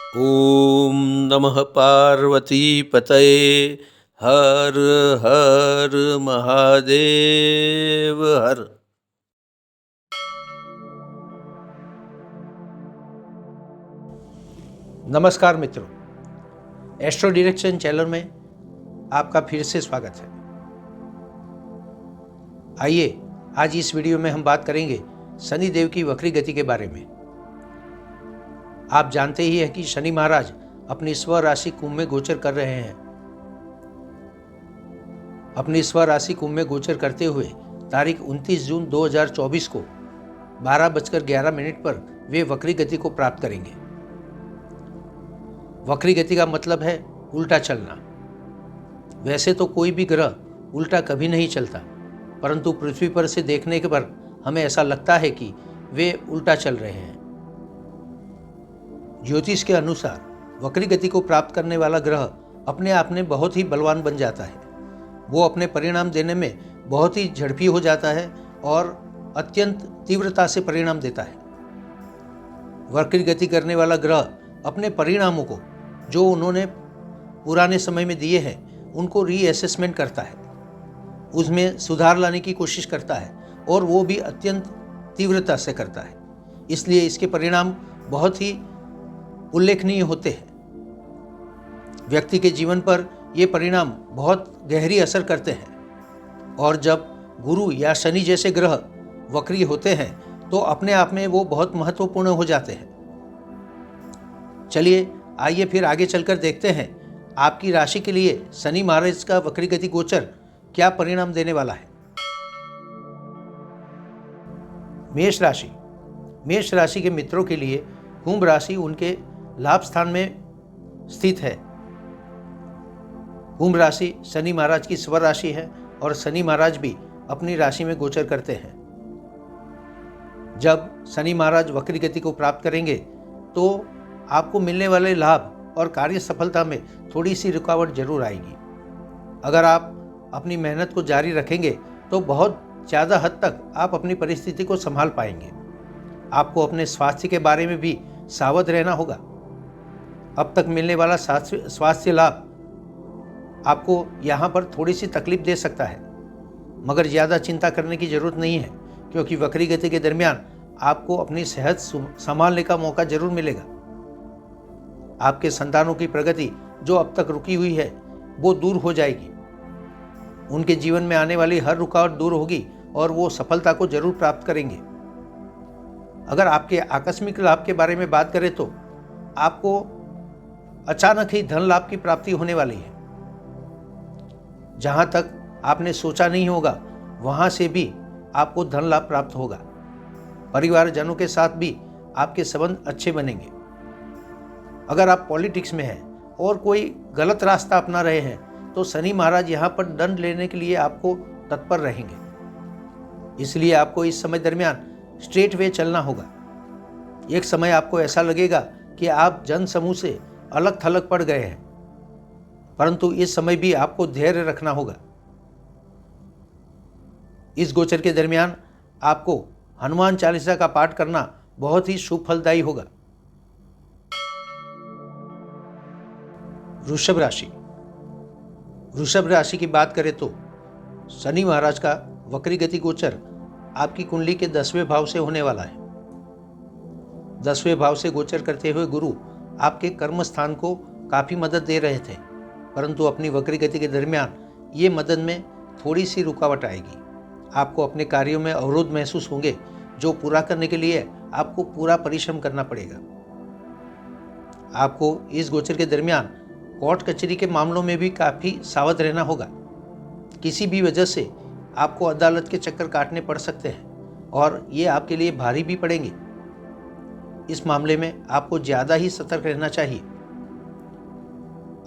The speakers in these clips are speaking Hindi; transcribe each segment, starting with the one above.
ॐ नमः पार्वतीपतये हर हर महादेव हर। नमस्कार मित्रों, एस्ट्रो डायरेक्शन चैनल में आपका फिर से स्वागत है। आइए आज इस वीडियो में हम बात करेंगे शनि देव की वक्री गति के बारे में। आप जानते ही हैं कि शनि महाराज अपनी स्व राशि कुंभ में गोचर कर रहे हैं। अपनी स्व राशि कुंभ में गोचर करते हुए तारीख 29 जून 2024 को 12:11 पर वे वक्री गति को प्राप्त करेंगे। वक्री गति का मतलब है उल्टा चलना। वैसे तो कोई भी ग्रह उल्टा कभी नहीं चलता, परंतु पृथ्वी पर से देखने के पर हमें ऐसा लगता है कि वे उल्टा चल रहे हैं। ज्योतिष के अनुसार वक्री गति को प्राप्त करने वाला ग्रह अपने आप में बहुत ही बलवान बन जाता है। वो अपने परिणाम देने में बहुत ही झड़पी हो जाता है और अत्यंत तीव्रता से परिणाम देता है। वक्री गति करने वाला ग्रह अपने परिणामों को जो उन्होंने पुराने समय में दिए हैं उनको रीअसेसमेंट करता है, उसमें सुधार लाने की कोशिश करता है और वो भी अत्यंत तीव्रता से करता है। इसलिए इसके परिणाम बहुत ही उल्लेखनीय होते हैं। व्यक्ति के जीवन पर ये परिणाम बहुत गहरी असर करते हैं और जब गुरु या शनि जैसे ग्रह वक्री होते हैं तो अपने आप में वो बहुत महत्वपूर्ण हो जाते हैं। चलिए आइए फिर आगे चलकर देखते हैं आपकी राशि के लिए शनि महाराज का वक्री गति गोचर क्या परिणाम देने वाला है। मेष राशि। मेष राशि के मित्रों के लिए कुंभ राशि उनके लाभ स्थान में स्थित है। कुंभ राशि शनि महाराज की स्व राशि है और शनि महाराज भी अपनी राशि में गोचर करते हैं। जब शनि महाराज वक्री गति को प्राप्त करेंगे तो आपको मिलने वाले लाभ और कार्य सफलता में थोड़ी सी रुकावट जरूर आएगी। अगर आप अपनी मेहनत को जारी रखेंगे तो बहुत ज़्यादा हद तक आप अपनी परिस्थिति को संभाल पाएंगे। आपको अपने स्वास्थ्य के बारे में भी सावध रहना होगा। अब तक मिलने वाला स्वास्थ्य लाभ आपको यहाँ पर थोड़ी सी तकलीफ दे सकता है, मगर ज़्यादा चिंता करने की ज़रूरत नहीं है, क्योंकि वक्री गति के दरमियान आपको अपनी सेहत संभालने का मौका जरूर मिलेगा। आपके संतानों की प्रगति जो अब तक रुकी हुई है वो दूर हो जाएगी। उनके जीवन में आने वाली हर रुकावट दूर होगी और वो सफलता को जरूर प्राप्त करेंगे। अगर आपके आकस्मिक लाभ के बारे में बात करें तो आपको अचानक ही धन लाभ की प्राप्ति होने वाली है। जहां तक आपने सोचा नहीं होगा वहां से भी आपको धन लाभ प्राप्त होगा। परिवारजनों के साथ भी आपके संबंध अच्छे बनेंगे। अगर आप पॉलिटिक्स में हैं और कोई गलत रास्ता अपना रहे हैं तो शनि महाराज यहाँ पर दंड लेने के लिए आपको तत्पर रहेंगे। इसलिए आपको इस समय दरमियान स्ट्रेट वे चलना होगा। एक समय आपको ऐसा लगेगा कि आप जन समूह से अलग थलग पड़ गए हैं, परंतु इस समय भी आपको धैर्य रखना होगा। इस गोचर के दरमियान आपको हनुमान चालीसा का पाठ करना बहुत ही शुभ फलदायी होगा। वृषभ राशि। वृषभ राशि की बात करें तो शनि महाराज का वक्री गति गोचर आपकी कुंडली के 10वें भाव से होने वाला है। 10वें भाव से गोचर करते हुए गुरु आपके कर्म स्थान को काफी मदद दे रहे थे, परंतु अपनी वक्री गति के दरमियान ये मदद में थोड़ी सी रुकावट आएगी। आपको अपने कार्यों में अवरोध महसूस होंगे, जो पूरा करने के लिए आपको पूरा परिश्रम करना पड़ेगा। आपको इस गोचर के दरमियान कोर्ट कचहरी के मामलों में भी काफ़ी सावध रहना होगा। किसी भी वजह से आपको अदालत के चक्कर काटने पड़ सकते हैं और ये आपके लिए भारी भी पड़ेंगे। इस मामले में आपको ज़्यादा ही सतर्क रहना चाहिए।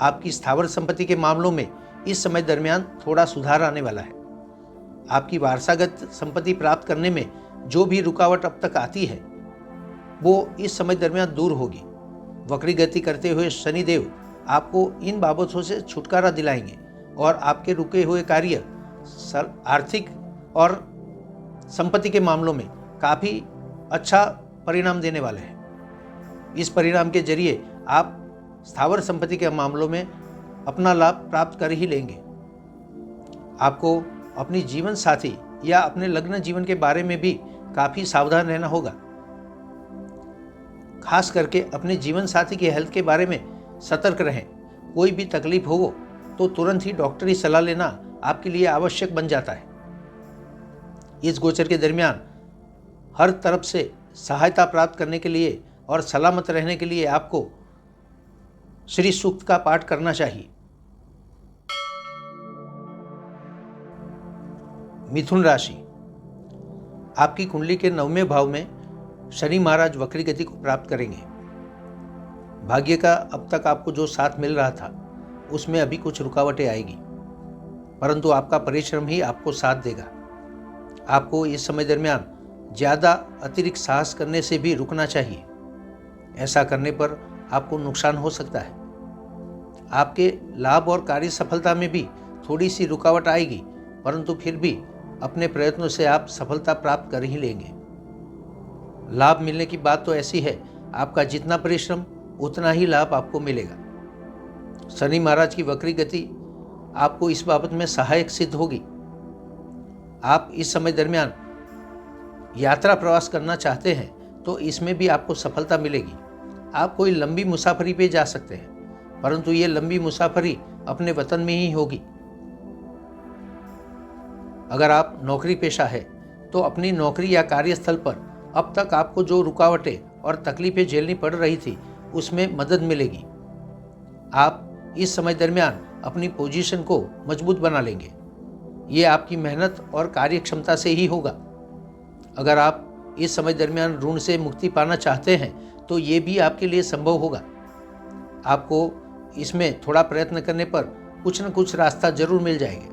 आपकी स्थावर संपत्ति के मामलों में इस समय दरमियान थोड़ा सुधार आने वाला है। आपकी वारसागत संपत्ति प्राप्त करने में जो भी रुकावट अब तक आती है वो इस समय दरमियान दूर होगी। वक्री गति करते हुए शनिदेव आपको इन बाबतों से छुटकारा दिलाएंगे और आपके रुके हुए कार्य आर्थिक और संपत्ति के मामलों में काफ़ी अच्छा परिणाम देने वाले हैं। इस परिणाम के जरिए आप स्थावर संपत्ति के मामलों में अपना लाभ प्राप्त कर ही लेंगे। आपको अपनी जीवन साथी या अपने लग्न जीवन के बारे में भी काफ़ी सावधान रहना होगा। खास करके अपने जीवन साथी की हेल्थ के बारे में सतर्क रहें। कोई भी तकलीफ हो तो तुरंत ही डॉक्टरी सलाह लेना आपके लिए आवश्यक बन जाता है। इस गोचर के दरमियान हर तरफ से सहायता प्राप्त करने के लिए और सलामत रहने के लिए आपको श्री सूक्त का पाठ करना चाहिए। मिथुन राशि, आपकी कुंडली के 9वें भाव में शनि महाराज वक्री गति को प्राप्त करेंगे। भाग्य का अब तक आपको जो साथ मिल रहा था उसमें अभी कुछ रुकावटें आएगी, परंतु आपका परिश्रम ही आपको साथ देगा। आपको इस समय दरमियान ज़्यादा अतिरिक्त साहस करने से भी रुकना चाहिए। ऐसा करने पर आपको नुकसान हो सकता है। आपके लाभ और कार्य सफलता में भी थोड़ी सी रुकावट आएगी, परंतु फिर भी अपने प्रयत्नों से आप सफलता प्राप्त कर ही लेंगे। लाभ मिलने की बात तो ऐसी है, आपका जितना परिश्रम उतना ही लाभ आपको मिलेगा। शनि महाराज की वक्री गति आपको इस बाबत में सहायक सिद्ध होगी। आप इस समय दरमियान यात्रा प्रवास करना चाहते हैं तो इसमें भी आपको सफलता मिलेगी। आप कोई लंबी मुसाफरी पे जा सकते हैं, परंतु ये लंबी मुसाफरी अपने वतन में ही होगी। अगर आप नौकरी पेशा है तो अपनी नौकरी या कार्यस्थल पर अब तक आपको जो रुकावटें और तकलीफें झेलनी पड़ रही थी उसमें मदद मिलेगी। आप इस समय दरमियान अपनी पोजीशन को मजबूत बना लेंगे। ये आपकी मेहनत और कार्यक्षमता से ही होगा। अगर आप इस समय दरमियान ऋण से मुक्ति पाना चाहते हैं तो ये भी आपके लिए संभव होगा। आपको इसमें थोड़ा प्रयत्न करने पर कुछ न कुछ रास्ता जरूर मिल जाएगा।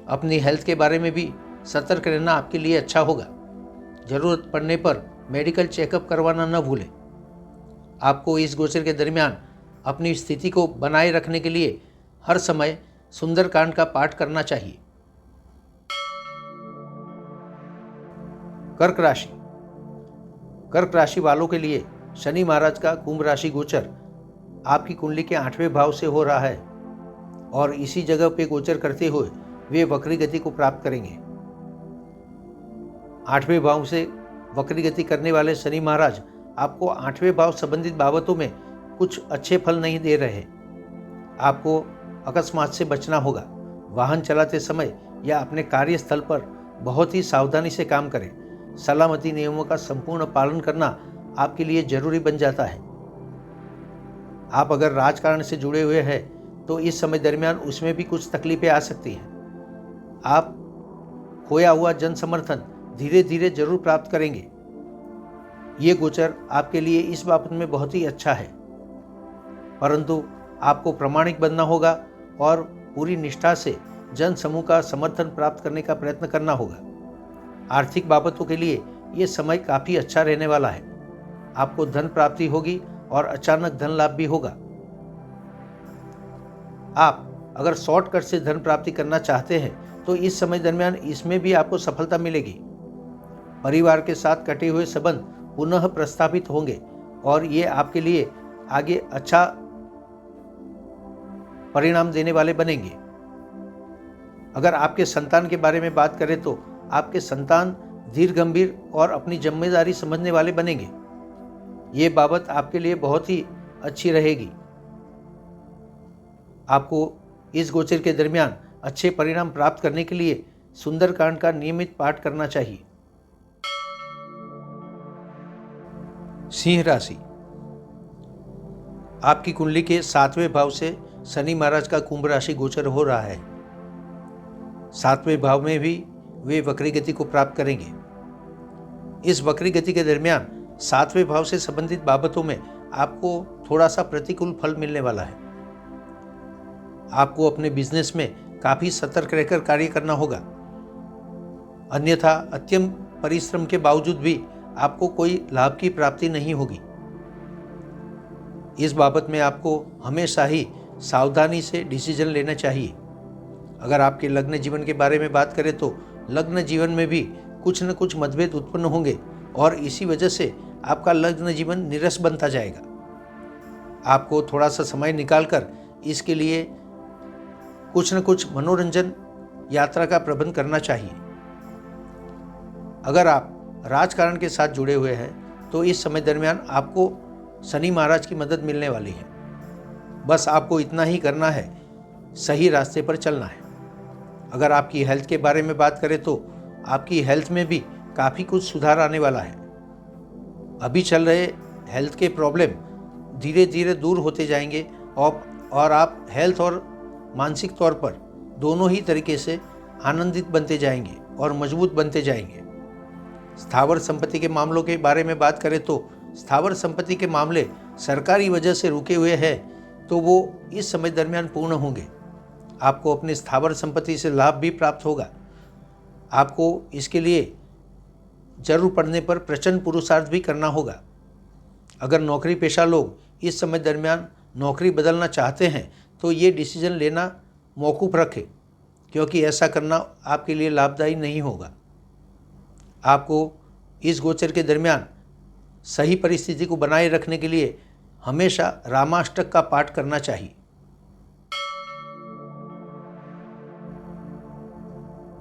अपनी हेल्थ के बारे में भी सतर्क रहना आपके लिए अच्छा होगा। ज़रूरत पड़ने पर मेडिकल चेकअप करवाना न भूलें। आपको इस गोचर के दरमियान अपनी स्थिति को बनाए रखने के लिए हर समय सुंदरकांड का पाठ करना चाहिए। कर्क राशि, कर्क राशि वालों के लिए शनि महाराज का कुंभ राशि गोचर आपकी कुंडली के 8वें भाव से हो रहा है और इसी जगह पे गोचर करते हुए वे वक्री गति को प्राप्त करेंगे। 8वें भाव से वक्री गति करने वाले शनि महाराज आपको 8वें भाव संबंधित बाबतों में कुछ अच्छे फल नहीं दे रहे। आपको अकस्मात से बचना होगा। वाहन चलाते समय या अपने कार्यस्थल पर बहुत ही सावधानी से काम करें। सलामती नियमों का संपूर्ण पालन करना आपके लिए जरूरी बन जाता है। आप अगर राजकारण से जुड़े हुए हैं तो इस समय दरमियान उसमें भी कुछ तकलीफें आ सकती हैं। आप खोया हुआ जन समर्थन धीरे धीरे जरूर प्राप्त करेंगे। ये गोचर आपके लिए इस बाबत में बहुत ही अच्छा है, परंतु आपको प्रामाणिक बनना होगा और पूरी निष्ठा से जन समूह का समर्थन प्राप्त करने का प्रयत्न करना होगा। आर्थिक बाबतों के लिए ये समय काफ़ी अच्छा रहने वाला है। आपको धन प्राप्ति होगी और अचानक धन लाभ भी होगा। आप अगर शॉर्टकट से धन प्राप्ति करना चाहते हैं तो इस समय दरमियान इसमें भी आपको सफलता मिलेगी। परिवार के साथ कटे हुए संबंध पुनः प्रस्थापित होंगे और ये आपके लिए आगे अच्छा परिणाम देने वाले बनेंगे। अगर आपके संतान के बारे में बात करें तो आपके संतान धीर गंभीर और अपनी जिम्मेदारी समझने वाले बनेंगे। ये बाबत आपके लिए बहुत ही अच्छी रहेगी। आपको इस गोचर के दरमियान अच्छे परिणाम प्राप्त करने के लिए सुंदरकांड का नियमित पाठ करना चाहिए। सिंह राशि, आपकी कुंडली के 7वें भाव से शनि महाराज का कुंभ राशि गोचर हो रहा है। 7वें भाव में भी वे वक्री गति को प्राप्त करेंगे। इस वक्री गति के दरमियान 7वें भाव से संबंधित बाबतों में आपको थोड़ा सा प्रतिकूल फल मिलने वाला है। आपको अपने बिजनेस में काफ़ी सतर्क रहकर कार्य करना होगा, अन्यथा अत्यंत परिश्रम के बावजूद भी आपको कोई लाभ की प्राप्ति नहीं होगी। इस बाबत में आपको हमेशा ही सावधानी से डिसीजन लेना चाहिए। अगर आपके लग्न जीवन के बारे में बात करें तो लग्न जीवन में भी कुछ न कुछ मतभेद उत्पन्न होंगे और इसी वजह से आपका लग्न जीवन नीरस बनता जाएगा। आपको थोड़ा सा समय निकालकर इसके लिए कुछ न कुछ मनोरंजन यात्रा का प्रबंध करना चाहिए। अगर आप राजकारण के साथ जुड़े हुए हैं तो इस समय दरमियान आपको शनि महाराज की मदद मिलने वाली है। बस आपको इतना ही करना है, सही रास्ते पर चलना है। अगर आपकी हेल्थ के बारे में बात करें तो आपकी हेल्थ में भी काफ़ी कुछ सुधार आने वाला है। अभी चल रहे हेल्थ के प्रॉब्लम धीरे धीरे दूर होते जाएंगे और आप हेल्थ और मानसिक तौर पर दोनों ही तरीके से आनंदित बनते जाएंगे और मजबूत बनते जाएंगे। स्थावर संपत्ति के मामलों के बारे में बात करें तो स्थावर संपत्ति के मामले सरकारी वजह से रुके हुए हैं तो वो इस समय दरमियान पूर्ण होंगे। आपको अपनी स्थावर संपत्ति से लाभ भी प्राप्त होगा। आपको इसके लिए जरूर पड़ने पर प्रचंड पुरुषार्थ भी करना होगा। अगर नौकरी पेशा लोग इस समय दरमियान नौकरी बदलना चाहते हैं तो ये डिसीजन लेना मौकूफ़ रखें, क्योंकि ऐसा करना आपके लिए लाभदायी नहीं होगा। आपको इस गोचर के दरमियान सही परिस्थिति को बनाए रखने के लिए हमेशा रामाष्टक का पाठ करना चाहिए।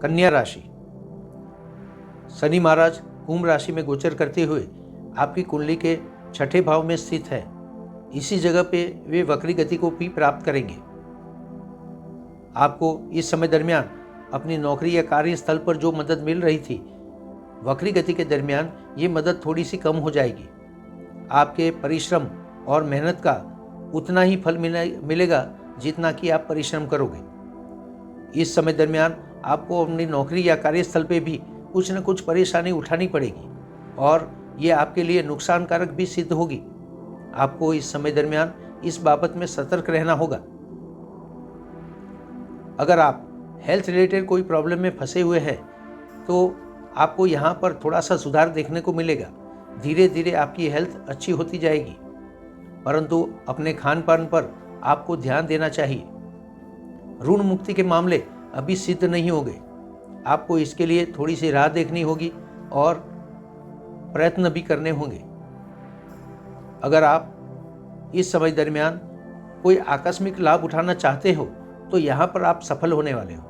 कन्या राशि। शनि महाराज कुंभ राशि में गोचर करते हुए आपकी कुंडली के छठे भाव में स्थित है। इसी जगह पे वे वक्री गति को भी प्राप्त करेंगे। आपको इस समय दरमियान अपनी नौकरी या कार्यस्थल पर जो मदद मिल रही थी, वक्री गति के दरमियान ये मदद थोड़ी सी कम हो जाएगी। आपके परिश्रम और मेहनत का उतना ही फल मिलेगा जितना कि आप परिश्रम करोगे। इस समय दरमियान आपको अपनी नौकरी या कार्यस्थल पे भी कुछ न कुछ परेशानी उठानी पड़ेगी और ये आपके लिए नुकसानकारक भी सिद्ध होगी। आपको इस समय दरमियान इस बाबत में सतर्क रहना होगा। अगर आप हेल्थ रिलेटेड कोई प्रॉब्लम में फंसे हुए हैं तो आपको यहाँ पर थोड़ा सा सुधार देखने को मिलेगा। धीरे धीरे आपकी हेल्थ अच्छी होती जाएगी, परंतु अपने खान पान पर आपको ध्यान देना चाहिए। ऋण मुक्ति के मामले अभी सिद्ध नहीं होंगे। आपको इसके लिए थोड़ी सी राह देखनी होगी और प्रयत्न भी करने होंगे। अगर आप इस समय दरमियान कोई आकस्मिक लाभ उठाना चाहते हो तो यहाँ पर आप सफल होने वाले हो।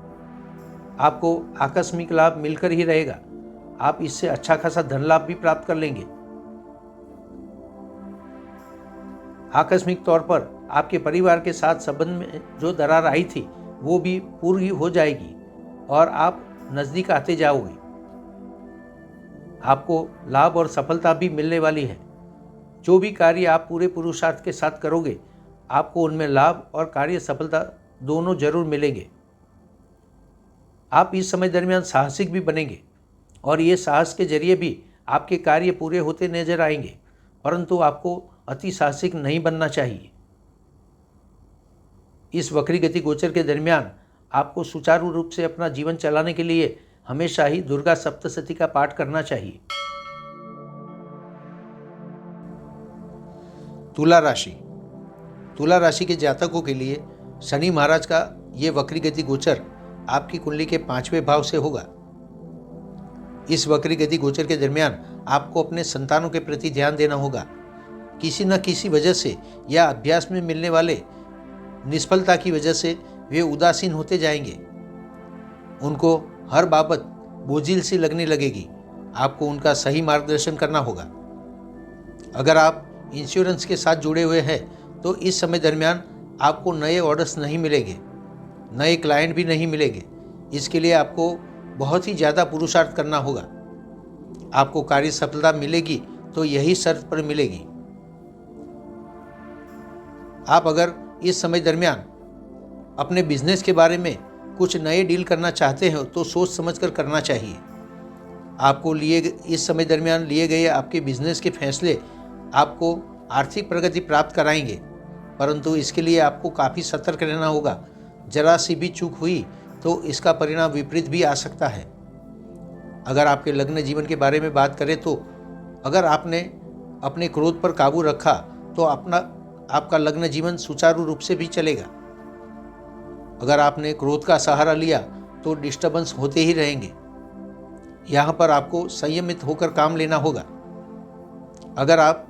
आपको आकस्मिक लाभ मिलकर ही रहेगा। आप इससे अच्छा खासा धन लाभ भी प्राप्त कर लेंगे। आकस्मिक तौर पर आपके परिवार के साथ संबंध में जो दरार आई थी वो भी पूरी हो जाएगी और आप नज़दीक आते जाओगे। आपको लाभ और सफलता भी मिलने वाली है। जो भी कार्य आप पूरे पुरुषार्थ के साथ करोगे, आपको उनमें लाभ और कार्य सफलता दोनों जरूर मिलेंगे। आप इस समय दरमियान साहसिक भी बनेंगे और ये साहस के जरिए भी आपके कार्य पूरे होते नजर आएंगे, परंतु आपको अति साहसिक नहीं बनना चाहिए। इस वक्री गति गोचर के दरमियान आपको सुचारू रूप से अपना जीवन चलाने के लिए हमेशा ही दुर्गा सप्तशती का पाठ करना चाहिए। तुला राशि। तुला राशि के जातकों के लिए शनि महाराज का ये वक्री गति गोचर आपकी कुंडली के 5वें भाव से होगा। इस वक्री गति गोचर के दरमियान आपको अपने संतानों के प्रति ध्यान देना होगा। किसी न किसी वजह से या अभ्यास में मिलने वाले निष्फलता की वजह से वे उदासीन होते जाएंगे। उनको हर बाबत बोझिल सी लगने लगेगी। आपको उनका सही मार्गदर्शन करना होगा। अगर आप इंश्योरेंस के साथ जुड़े हुए हैं तो इस समय दरमियान आपको नए ऑर्डर्स नहीं मिलेंगे, नए क्लाइंट भी नहीं मिलेंगे। इसके लिए आपको बहुत ही ज़्यादा पुरुषार्थ करना होगा। आपको कार्य सफलता मिलेगी तो यही शर्त पर मिलेगी। आप अगर इस समय दरमियान अपने बिजनेस के बारे में कुछ नए डील करना चाहते हो तो सोच समझकर करना चाहिए। आपको इस समय दरमियान लिए गए आपके बिजनेस के फैसले आपको आर्थिक प्रगति प्राप्त कराएंगे, परंतु इसके लिए आपको काफ़ी सतर्क रहना होगा। जरा सी भी चूक हुई तो इसका परिणाम विपरीत भी आ सकता है। अगर आपके लग्न जीवन के बारे में बात करें तो अगर आपने अपने क्रोध पर काबू रखा तो आपका लग्न जीवन सुचारू रूप से भी चलेगा। अगर आपने क्रोध का सहारा लिया तो डिस्टर्बेंस होते ही रहेंगे। यहाँ पर आपको संयमित होकर काम लेना होगा। अगर आप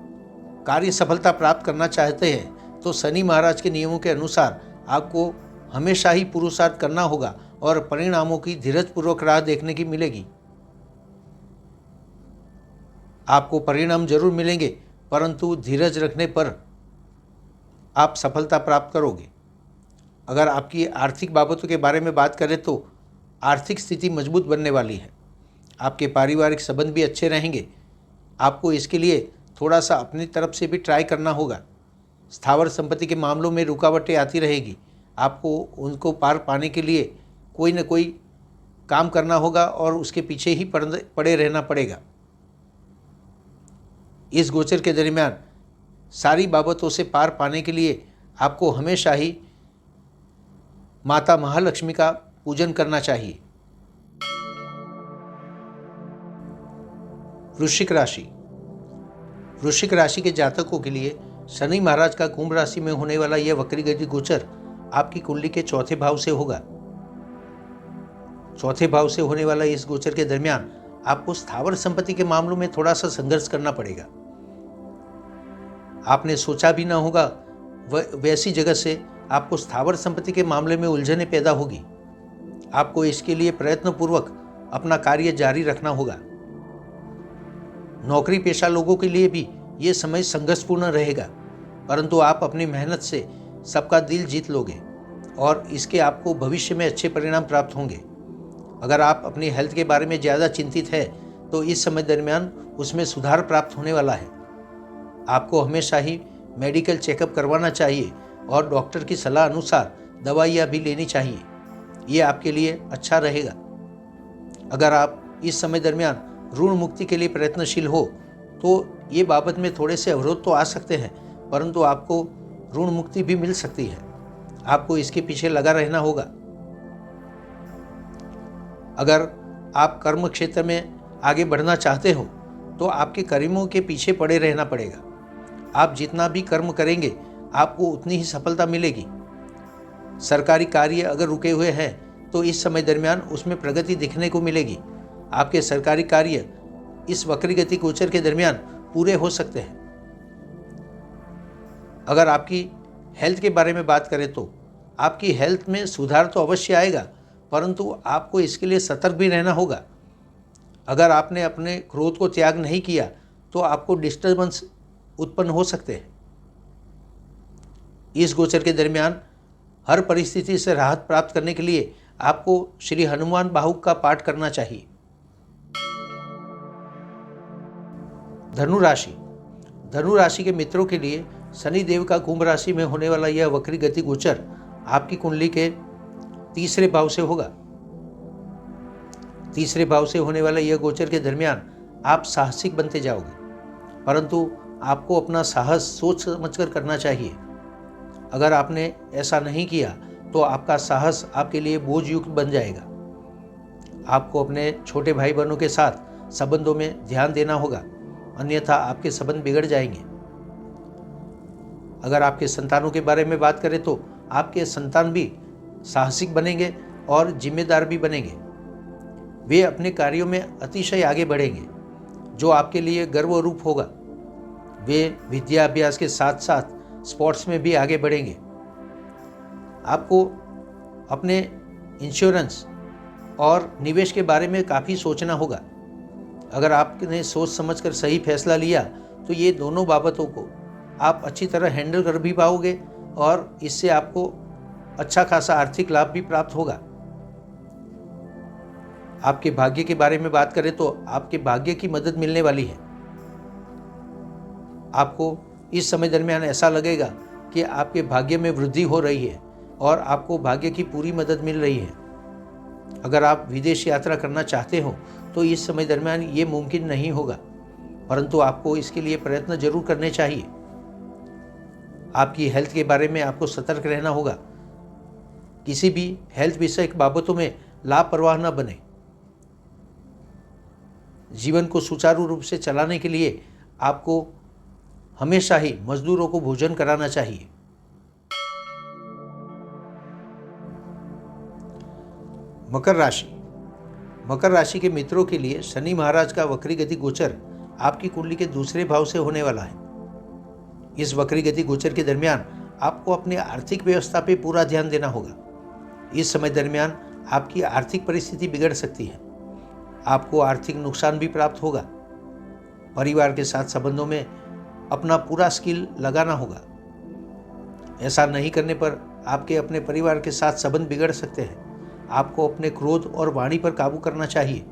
कार्य सफलता प्राप्त करना चाहते हैं तो शनि महाराज के नियमों के अनुसार आपको हमेशा ही पुरुषार्थ करना होगा और परिणामों की धीरजपूर्वक राह देखने की मिलेगी। आपको परिणाम जरूर मिलेंगे, परंतु धीरज रखने पर आप सफलता प्राप्त करोगे। अगर आपकी आर्थिक बाबतों के बारे में बात करें तो आर्थिक स्थिति मजबूत बनने वाली है। आपके पारिवारिक संबंध भी अच्छे रहेंगे। आपको इसके लिए थोड़ा सा अपनी तरफ से भी ट्राई करना होगा। स्थावर संपत्ति के मामलों में रुकावटें आती रहेगी। आपको उनको पार पाने के लिए कोई न कोई काम करना होगा और उसके पीछे ही पड़े रहना पड़ेगा। इस गोचर के दरमियान सारी बाबतों से पार पाने के लिए आपको हमेशा ही माता महालक्ष्मी का पूजन करना चाहिए। वृश्चिक राशि। वृश्चिक राशि के जातकों के लिए शनि महाराज का कुंभ राशि में होने वाला यह वक्रीगति गोचर आपकी कुंडली के चौथे भाव से होगा। चौथे भाव से होने वाला इस गोचर के दरमियान आपको स्थावर संपत्ति के मामलों में थोड़ा सा संघर्ष करना पड़ेगा। आपने सोचा भी ना होगा वैसी जगह से आपको स्थावर संपत्ति के मामले में उलझने पैदा होगी। आपको इसके लिए प्रयत्नपूर्वक अपना कार्य जारी रखना होगा। नौकरी पेशा लोगों के लिए भी ये समय संघर्षपूर्ण रहेगा, परंतु आप अपनी मेहनत से सबका दिल जीत लोगे और इसके आपको भविष्य में अच्छे परिणाम प्राप्त होंगे। अगर आप अपनी हेल्थ के बारे में ज़्यादा चिंतित है तो इस समय दरमियान उसमें सुधार प्राप्त होने वाला है। आपको हमेशा ही मेडिकल चेकअप करवाना चाहिए और डॉक्टर की सलाह अनुसार दवाइयाँ भी लेनी चाहिए। ये आपके लिए अच्छा रहेगा। अगर आप इस समय दरमियान ऋण मुक्ति के लिए प्रयत्नशील हो तो ये बाबत में थोड़े से अवरोध तो आ सकते हैं, परंतु आपको ऋण मुक्ति भी मिल सकती है। आपको इसके पीछे लगा रहना होगा। अगर आप कर्म क्षेत्र में आगे बढ़ना चाहते हो तो आपके कर्मों के पीछे पड़े रहना पड़ेगा। आप जितना भी कर्म करेंगे आपको उतनी ही सफलता मिलेगी। सरकारी कार्य अगर रुके हुए हैं तो इस समय दरमियान उसमें प्रगति दिखने को मिलेगी। आपके सरकारी कार्य इस वक्रीगति गोचर के दरमियान पूरे हो सकते हैं। अगर आपकी हेल्थ के बारे में बात करें तो आपकी हेल्थ में सुधार तो अवश्य आएगा, परंतु आपको इसके लिए सतर्क भी रहना होगा। अगर आपने अपने क्रोध को त्याग नहीं किया तो आपको डिस्टर्बेंस उत्पन्न हो सकते हैं। इस गोचर के दरमियान हर परिस्थिति से राहत प्राप्त करने के लिए आपको श्री हनुमान बाहुक का पाठ करना चाहिए। धनु राशि। धनु राशि के मित्रों के लिए शनि देव का कुंभ राशि में होने वाला यह वक्री गति गोचर आपकी कुंडली के तीसरे भाव से होगा। तीसरे भाव से होने वाला यह गोचर के दरमियान आप साहसिक बनते जाओगे, परंतु आपको अपना साहस सोच समझकर करना चाहिए। अगर आपने ऐसा नहीं किया तो आपका साहस आपके लिए बोझ युक्त बन जाएगा। आपको अपने छोटे भाई बहनों के साथ संबंधों में ध्यान देना होगा, अन्यथा आपके संबंध बिगड़ जाएंगे। अगर आपके संतानों के बारे में बात करें तो आपके संतान भी साहसिक बनेंगे और जिम्मेदार भी बनेंगे। वे अपने कार्यों में अतिशय आगे बढ़ेंगे, जो आपके लिए गर्व रूप होगा। वे विद्या अभ्यास के साथ साथ स्पोर्ट्स में भी आगे बढ़ेंगे। आपको अपने इंश्योरेंस और निवेश के बारे में काफ़ी सोचना होगा। अगर आपने सोच समझकर सही फैसला लिया तो ये दोनों बाबतों को आप अच्छी तरह हैंडल कर भी पाओगे और इससे आपको अच्छा खासा आर्थिक लाभ भी प्राप्त होगा। आपके भाग्य के बारे में बात करें तो आपके भाग्य की मदद मिलने वाली है। आपको इस समय दरमियान ऐसा लगेगा कि आपके भाग्य में वृद्धि हो रही है और आपको भाग्य की पूरी मदद मिल रही है। अगर आप विदेश यात्रा करना चाहते हो तो इस समय दरमियान ये मुमकिन नहीं होगा, परंतु आपको इसके लिए प्रयत्न जरूर करने चाहिए। आपकी हेल्थ के बारे में आपको सतर्क रहना होगा। किसी भी हेल्थ विषयक बाबतों में लापरवाह न बने। जीवन को सुचारू रूप से चलाने के लिए आपको हमेशा ही मजदूरों को भोजन कराना चाहिए। मकर राशि। मकर राशि के मित्रों के लिए शनि महाराज का वक्री गति गोचर आपकी कुंडली के दूसरे भाव से होने वाला है। इस वक्री गति गोचर के दरमियान आपको अपनी आर्थिक व्यवस्था पे पूरा ध्यान देना होगा। इस समय दरमियान आपकी आर्थिक परिस्थिति बिगड़ सकती है। आपको आर्थिक नुकसान भी प्राप्त होगा। परिवार के साथ संबंधों में अपना पूरा स्किल लगाना होगा। ऐसा नहीं करने पर आपके अपने परिवार के साथ संबंध बिगड़ सकते हैं। आपको अपने क्रोध और वाणी पर काबू करना चाहिए।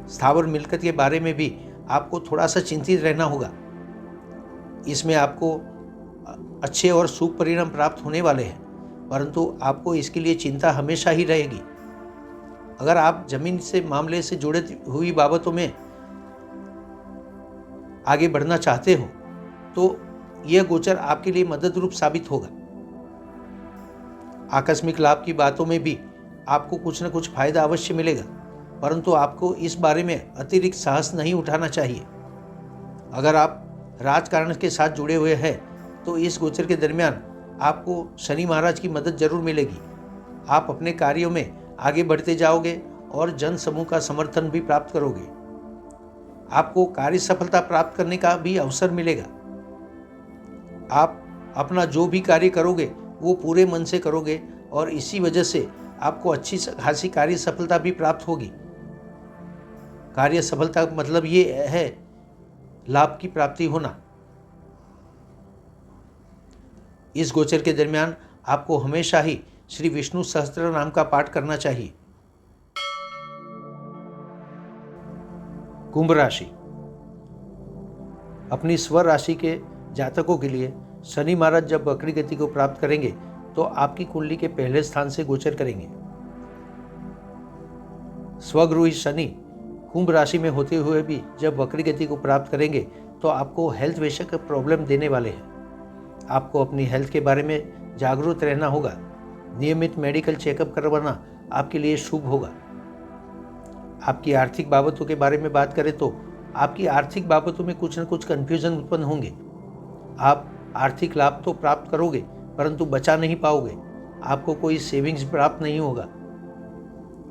स्थावर मिलकत के बारे में भी आपको थोड़ा सा चिंतित रहना होगा। इसमें आपको अच्छे और शुभ परिणाम प्राप्त होने वाले हैं, परंतु आपको इसके लिए चिंता हमेशा ही रहेगी। अगर आप जमीन से मामले से जुड़ी हुई बाबतों में आगे बढ़ना चाहते हो तो यह गोचर आपके लिए मदद रूप साबित होगा। आकस्मिक लाभ की बातों में भी आपको कुछ न कुछ फायदा अवश्य मिलेगा, परंतु आपको इस बारे में अतिरिक्त साहस नहीं उठाना चाहिए। अगर आप राजकारण के साथ जुड़े हुए हैं तो इस गोचर के दरमियान आपको शनि महाराज की मदद जरूर मिलेगी। आप अपने कार्यों में आगे बढ़ते जाओगे और जन समूह का समर्थन भी प्राप्त करोगे। आपको कार्य सफलता प्राप्त करने का भी अवसर मिलेगा। आप अपना जो भी कार्य करोगे वो पूरे मन से करोगे और इसी वजह से आपको अच्छी खासी कार्य सफलता भी प्राप्त होगी। कार्य सफलता का मतलब ये है लाभ की प्राप्ति होना। इस गोचर के दरमियान आपको हमेशा ही श्री विष्णु सहस्त्र नाम का पाठ करना चाहिए। कुंभ राशि। अपनी स्वर राशि के जातकों के लिए शनि महाराज जब वक्री गति को प्राप्त करेंगे तो आपकी कुंडली के पहले स्थान से गोचर करेंगे। स्वगृही शनि कुंभ राशि में होते हुए भी जब वक्री गति को प्राप्त करेंगे तो आपको हेल्थ विषय का प्रॉब्लम देने वाले हैं। आपको अपनी हेल्थ के बारे में जागरूक रहना होगा। नियमित मेडिकल चेकअप करवाना आपके लिए शुभ होगा। आपकी आर्थिक बाबतों के बारे में बात करें तो आपकी आर्थिक बाबतों में कुछ न कुछ कन्फ्यूजन उत्पन्न होंगे। आप आर्थिक लाभ तो प्राप्त करोगे परंतु बचा नहीं पाओगे। आपको कोई सेविंग्स प्राप्त नहीं होगा।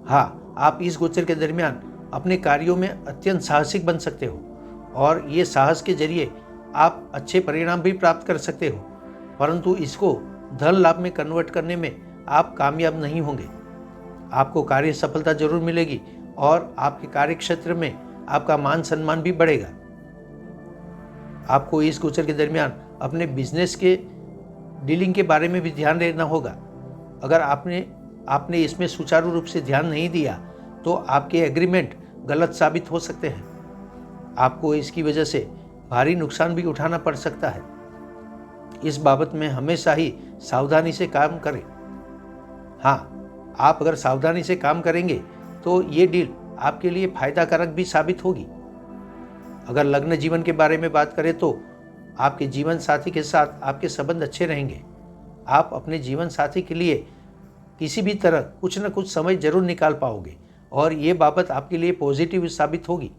हाँ, आप इस गोचर के दरमियान अपने कार्यों में अत्यंत साहसिक बन सकते हो और ये साहस के जरिए आप अच्छे परिणाम भी प्राप्त कर सकते हो, परंतु इसको धन लाभ में कन्वर्ट करने में आप कामयाब नहीं होंगे। आपको कार्य सफलता जरूर मिलेगी और आपके कार्य क्षेत्र में आपका मान सम्मान भी बढ़ेगा। आपको इस गोचर के दरमियान अपने बिजनेस के डीलिंग के बारे में भी ध्यान देना होगा। अगर आपने इसमें सुचारू रूप से ध्यान नहीं दिया तो आपके एग्रीमेंट गलत साबित हो सकते हैं। आपको इसकी वजह से भारी नुकसान भी उठाना पड़ सकता है। इस बाबत में हमेशा ही सावधानी से काम करें। हाँ, आप अगर सावधानी से काम करेंगे तो ये डील आपके लिए फायदाकारक भी साबित होगी। अगर लग्न जीवन के बारे में बात करें तो आपके जीवन साथी के साथ आपके संबंध अच्छे रहेंगे। आप अपने जीवन साथी के लिए किसी भी तरह कुछ न कुछ समय जरूर निकाल पाओगे और ये बाबत आपके लिए पॉजिटिव साबित होगी।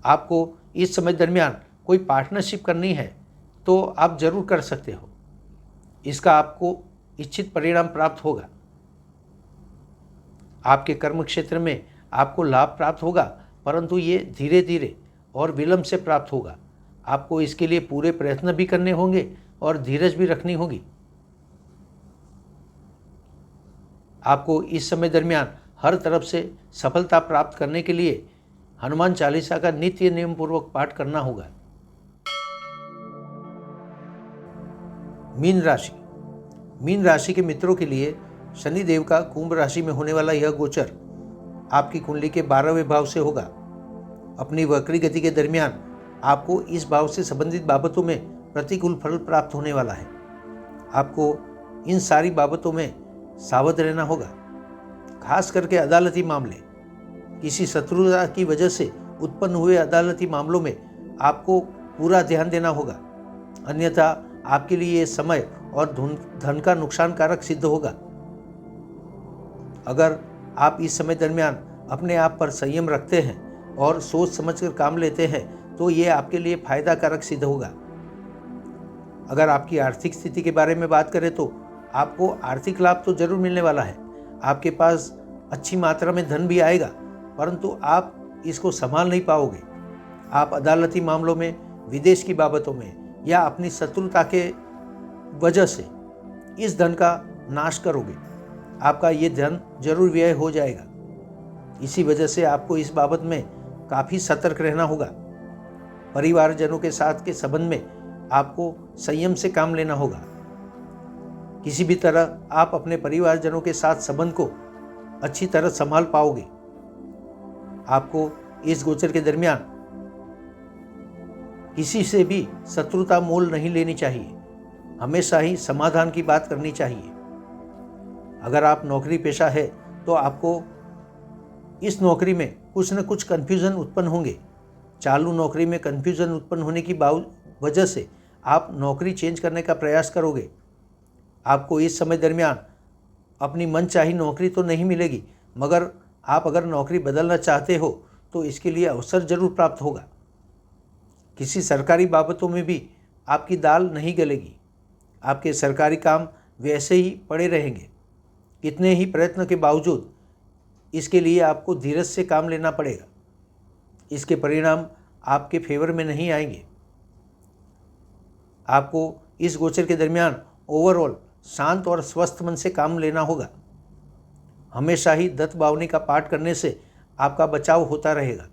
आपको इस समय दरमियान कोई पार्टनरशिप करनी है तो आप जरूर कर सकते हो। इसका आपको इच्छित परिणाम प्राप्त होगा। आपके कर्म क्षेत्र में आपको लाभ प्राप्त होगा, परंतु ये धीरे धीरे और विलंब से प्राप्त होगा। आपको इसके लिए पूरे प्रयत्न भी करने होंगे और धीरज भी रखनी होगी। आपको इस समय दरमियान हर तरफ से सफलता प्राप्त करने के लिए हनुमान चालीसा का नित्य नियम पूर्वक पाठ करना होगा। मीन राशि। मीन राशि के मित्रों के लिए शनि देव का कुंभ राशि में होने वाला यह गोचर आपकी कुंडली के 12वें भाव से होगा। अपनी वक्री गति के दरमियान आपको इस भाव से संबंधित बाबतों में प्रतिकूल फल प्राप्त होने वाला है। आपको इन सारी बाबतों में सावध रहना होगा। खास करके अदालती मामले, किसी शत्रुता की वजह से उत्पन्न हुए अदालती मामलों में आपको पूरा ध्यान देना होगा, अन्यथा आपके लिए ये समय और धन का नुकसानकारक सिद्ध होगा। अगर आप इस समय दरमियान अपने आप पर संयम रखते हैं और सोच समझकर काम लेते हैं तो ये आपके लिए फायदाकारक सिद्ध होगा। अगर आपकी आर्थिक स्थिति के बारे में बात करें तो आपको आर्थिक लाभ तो जरूर मिलने वाला है। आपके पास अच्छी मात्रा में धन भी आएगा, परंतु आप इसको संभाल नहीं पाओगे। आप अदालती मामलों में, विदेश की बाबतों में या अपनी शत्रुता के वजह से इस धन का नाश करोगे, आपका ये धन जरूर व्यय हो जाएगा। इसी वजह से आपको इस बाबत में काफ़ी सतर्क रहना होगा। परिवारजनों के साथ के संबंध में आपको संयम से काम लेना होगा। किसी भी तरह आप अपने परिवारजनों के साथ संबंध को अच्छी तरह संभाल पाओगे। आपको इस गोचर के दरमियान किसी से भी शत्रुता मोल नहीं लेनी चाहिए। हमेशा ही समाधान की बात करनी चाहिए। अगर आप नौकरी पेशा है तो आपको इस नौकरी में कुछ न कुछ कन्फ्यूज़न उत्पन्न होंगे। चालू नौकरी में कन्फ्यूज़न उत्पन्न होने की वजह से आप नौकरी चेंज करने का प्रयास करोगे। आपको इस समय दरमियान अपनी मनचाही नौकरी तो नहीं मिलेगी, मगर आप अगर नौकरी बदलना चाहते हो तो इसके लिए अवसर जरूर प्राप्त होगा। किसी सरकारी बाबतों में भी आपकी दाल नहीं गलेगी। आपके सरकारी काम वैसे ही पड़े रहेंगे। कितने ही प्रयत्न के बावजूद इसके लिए आपको धीरज से काम लेना पड़ेगा। इसके परिणाम आपके फेवर में नहीं आएंगे। आपको इस गोचर के दरमियान ओवरऑल शांत और स्वस्थ मन से काम लेना होगा। हमेशा ही दत्त बावनी का पाठ करने से आपका बचाव होता रहेगा।